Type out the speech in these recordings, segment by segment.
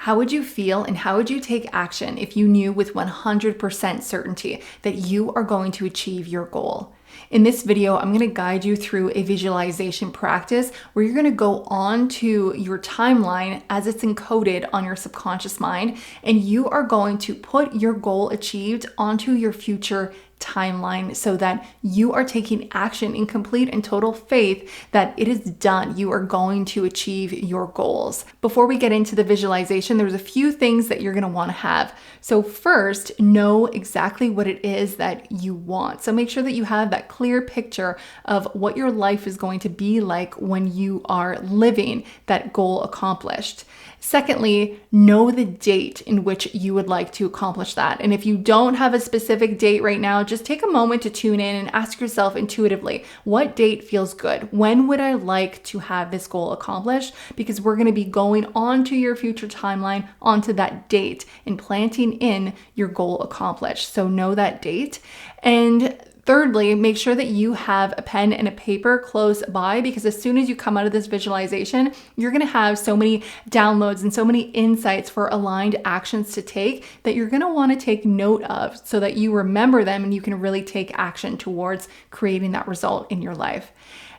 How would you feel and how would you take action if you knew with 100% certainty that you are going to achieve your goal? In this video, I'm going to guide you through a visualization practice where you're going to go on to your timeline as it's encoded on your subconscious mind, and you are going to put your goal achieved onto your future timeline so that you are taking action in complete and total faith that it is done. You are going to achieve your goals. Before we get into the visualization, there's a few things that you're going to want to have. So first, know exactly what it is that you want. So make sure that you have that clear picture of what your life is going to be like when you are living that goal accomplished. Secondly, know the date in which you would like to accomplish that. And if you don't have a specific date right now, just take a moment to tune in and ask yourself intuitively, what date feels good? When would I like to have this goal accomplished? Because we're going to be going on to your future timeline, onto that date, and planting in your goal accomplished. So know that date. And thirdly, make sure that you have a pen and a paper close by, because as soon as you come out of this visualization, you're going to have so many downloads and so many insights for aligned actions to take that you're going to want to take note of so that you remember them and you can really take action towards creating that result in your life.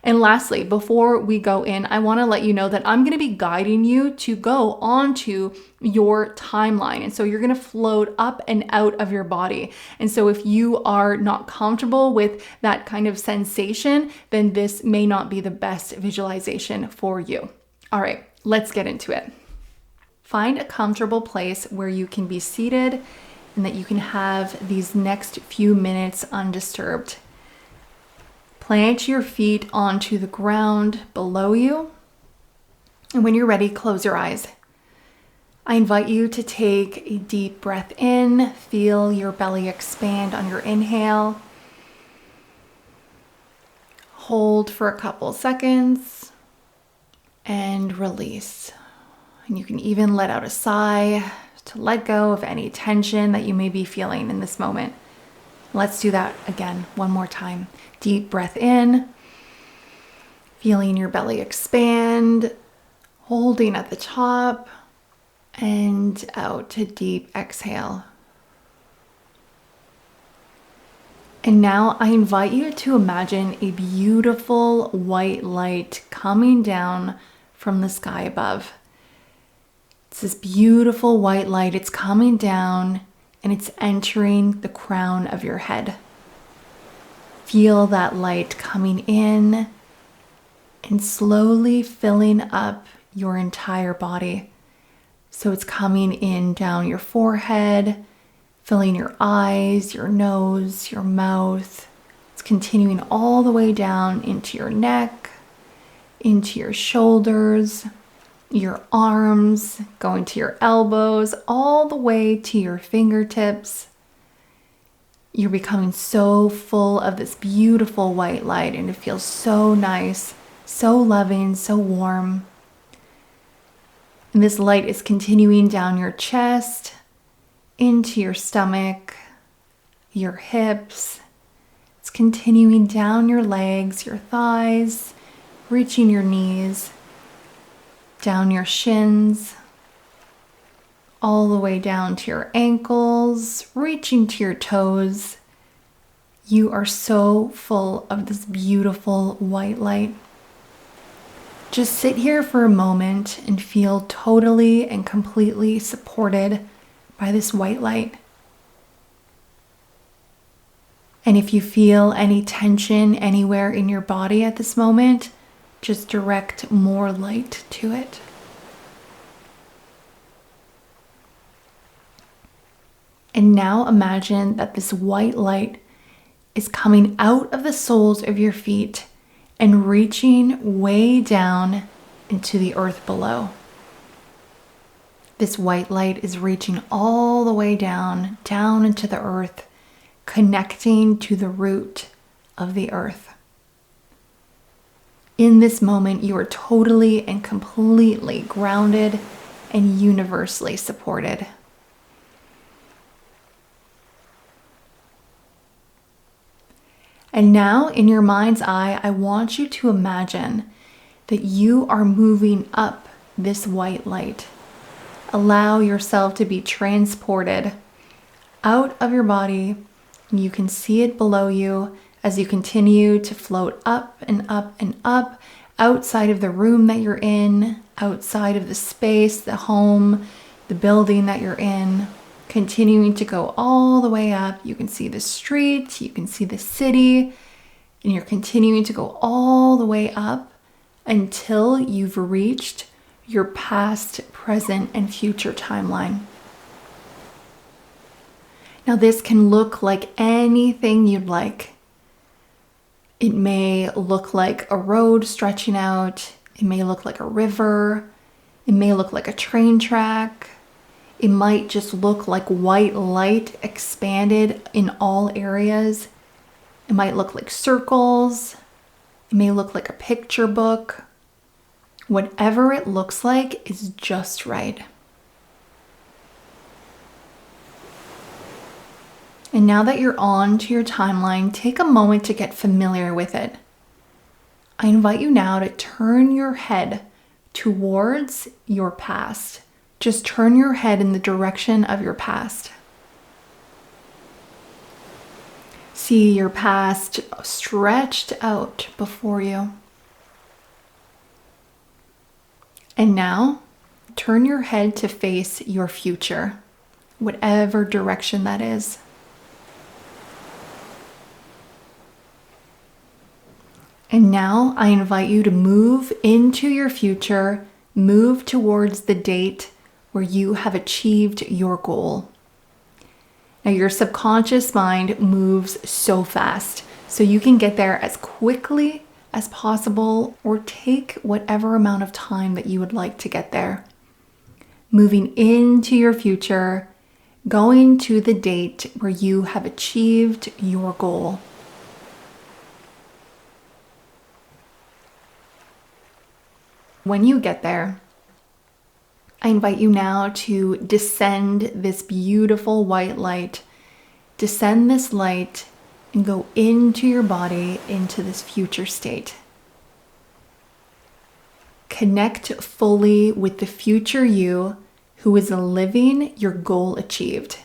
And lastly, before we go in, I want to let you know that I'm going to be guiding you to go onto your timeline. And so you're going to float up and out of your body. And so if you are not comfortable with that kind of sensation, then this may not be the best visualization for you. All right, let's get into it. Find a comfortable place where you can be seated and that you can have these next few minutes undisturbed. Plant your feet onto the ground below you. And when you're ready, close your eyes. I invite you to take a deep breath in. Feel your belly expand on your inhale. Hold for a couple seconds and release. And you can even let out a sigh to let go of any tension that you may be feeling in this moment. Let's do that again, one more time. Deep breath in, feeling your belly expand, holding at the top, and out to deep exhale. And now I invite you to imagine a beautiful white light coming down from the sky above. It's this beautiful white light, it's coming down and it's entering the crown of your head. Feel that light coming in and slowly filling up your entire body. So it's coming in down your forehead, filling your eyes, your nose, your mouth. It's continuing all the way down into your neck, into your shoulders, your arms, going to your elbows, all the way to your fingertips. You're becoming so full of this beautiful white light, and it feels so nice, so loving, so warm. And this light is continuing down your chest, into your stomach, your hips. It's continuing down your legs, your thighs, reaching your knees, down your shins, all the way down to your ankles, reaching to your toes. You are so full of this beautiful white light. Just sit here for a moment and feel totally and completely supported by this white light. And if you feel any tension anywhere in your body at this moment, just direct more light to it. And now imagine that this white light is coming out of the soles of your feet and reaching way down into the earth below. This white light is reaching all the way down into the earth, connecting to the root of the earth. In this moment, you are totally and completely grounded and universally supported. And now, in your mind's eye, I want you to imagine that you are moving up this white light, Allow yourself to be transported out of your body. You can see it below you as you continue to float up and up and up, outside of the room that you're in, outside of the space, the home, the building that you're in, continuing to go all the way up. You can see the street, you can see the city, and you're continuing to go all the way up until you've reached your past, present, and future timeline. Now, this can look like anything you'd like. It may look like a road stretching out. It may look like a river. It may look like a train track. It might just look like white light expanded in all areas. It might look like circles. It may look like a picture book. Whatever it looks like is just right. And now that you're on to your timeline, take a moment to get familiar with it. I invite you now to turn your head towards your past. Just turn your head in the direction of your past. See your past stretched out before you. And now, turn your head to face your future, whatever direction that is. And now I invite you to move into your future, move towards the date where you have achieved your goal. Now your subconscious mind moves so fast, so you can get there as quickly as possible or take whatever amount of time that you would like to get there. Moving into your future, going to the date where you have achieved your goal. When you get there, I invite you now to descend this beautiful white light. Descend this light and go into your body, into this future state. Connect fully with the future you who is living your goal achieved,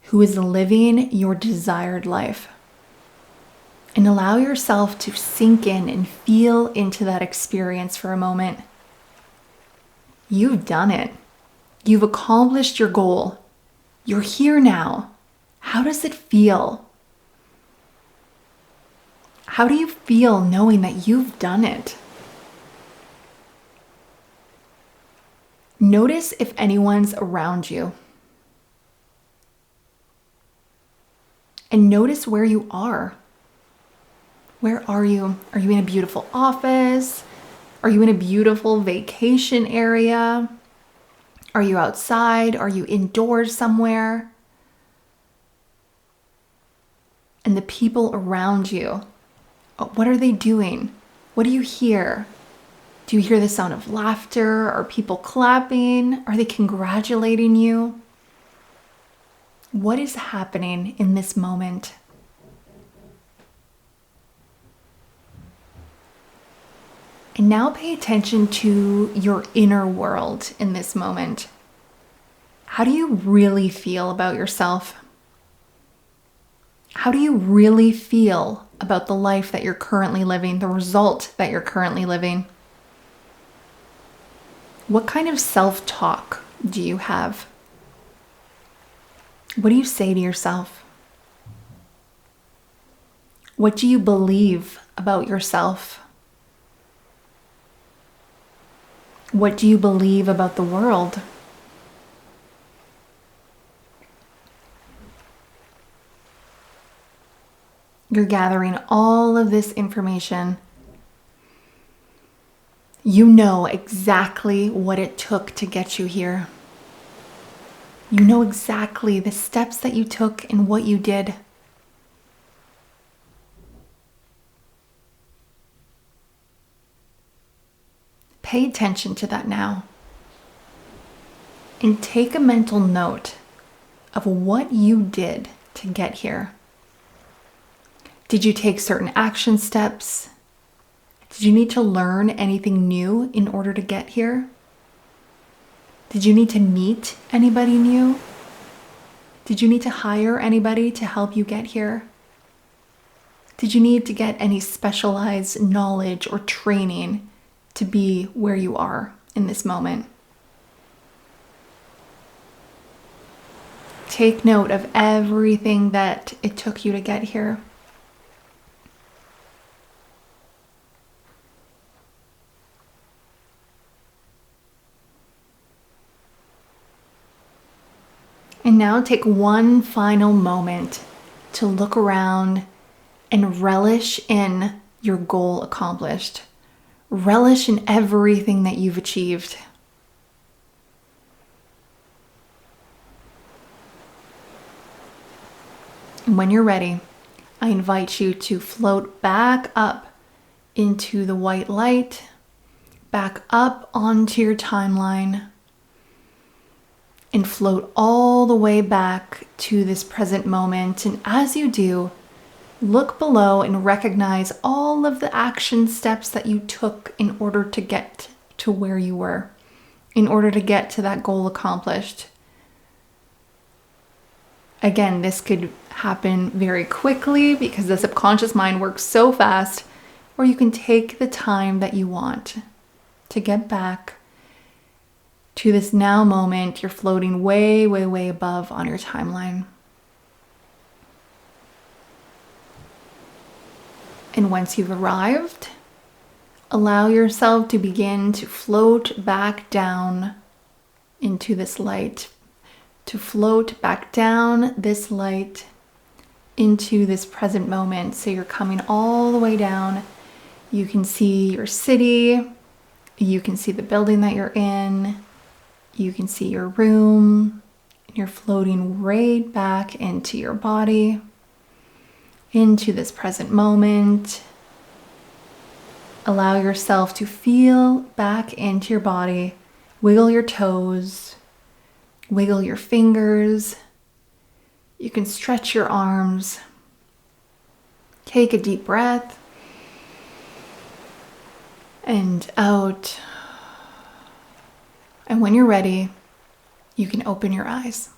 who is living your desired life. And allow yourself to sink in and feel into that experience for a moment. You've done it. You've accomplished your goal. You're here now. How does it feel? How do you feel knowing that you've done it? Notice if anyone's around you. And notice where you are. Where are you? Are you in a beautiful office? Are you in a beautiful vacation area? Are you outside? Are you indoors somewhere? And the people around you, what are they doing? What do you hear? Do you hear the sound of laughter? Are people clapping? Are they congratulating you? What is happening in this moment? And now pay attention to your inner world in this moment. How do you really feel about yourself? How do you really feel about the life that you're currently living, the result that you're currently living? What kind of self-talk do you have? What do you say to yourself? What do you believe about yourself? What do you believe about the world? You're gathering all of this information. You know exactly what it took to get you here. You know exactly the steps that you took and what you did. Pay attention to that now. And take a mental note of what you did to get here. Did you take certain action steps? Did you need to learn anything new in order to get here? Did you need to meet anybody new? Did you need to hire anybody to help you get here? Did you need to get any specialized knowledge or training to be where you are in this moment? Take note of everything that it took you to get here. And now take one final moment to look around and relish in your goal accomplished. Relish in everything that you've achieved. And when you're ready, I invite you to float back up into the white light, back up onto your timeline, and float all the way back to this present moment. And as you do, look below and recognize all of the action steps that you took in order to get to where you were, in order to get to that goal accomplished. Again, this could happen very quickly because the subconscious mind works so fast, or you can take the time that you want to get back to this now moment. You're floating way, way, way above on your timeline. And once you've arrived, allow yourself to begin to float back down into this light, to float back down this light into this present moment. So you're coming all the way down. You can see your city. You can see the building that you're in. You can see your room. You're floating right back into your body, into this present moment. Allow yourself to feel back into your body. Wiggle your toes. Wiggle your fingers. You can stretch your arms. Take a deep breath. And out. And when you're ready, you can open your eyes.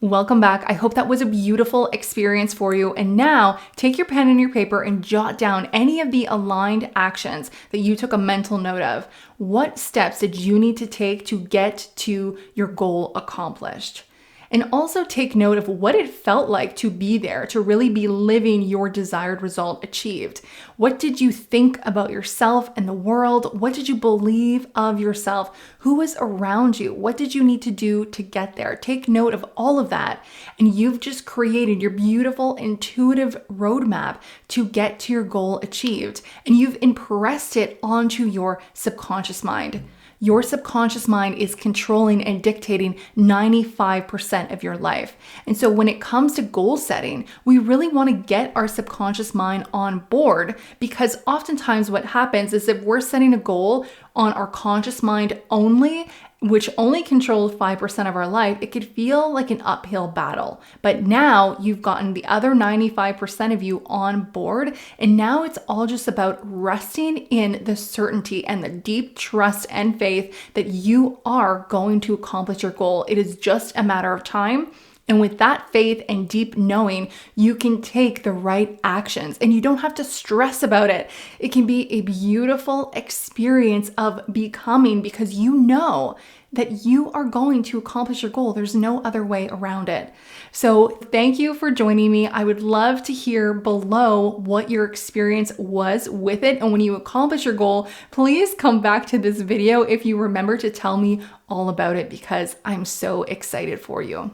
Welcome back. I hope that was a beautiful experience for you. And now take your pen and your paper and jot down any of the aligned actions that you took a mental note of. What steps did you need to take to get to your goal accomplished? And also take note of what it felt like to be there, to really be living your desired result achieved. What did you think about yourself and the world? What did you believe of yourself? Who was around you? What did you need to do to get there? Take note of all of that. And you've just created your beautiful intuitive roadmap to get to your goal achieved. And you've impressed it onto your subconscious mind. Your subconscious mind is controlling and dictating 95% of your life. And so when it comes to goal setting, we really want to get our subconscious mind on board, because oftentimes what happens is if we're setting a goal on our conscious mind only, which only controls 5% of our life, it could feel like an uphill battle. But now you've gotten the other 95% of you on board, and now it's all just about resting in the certainty and the deep trust and faith that you are going to accomplish your goal. It is just a matter of time. And with that faith and deep knowing, you can take the right actions and you don't have to stress about it. It can be a beautiful experience of becoming, because you know that you are going to accomplish your goal. There's no other way around it. So thank you for joining me. I would love to hear below what your experience was with it. And when you accomplish your goal, please come back to this video if you remember to tell me all about it, because I'm so excited for you.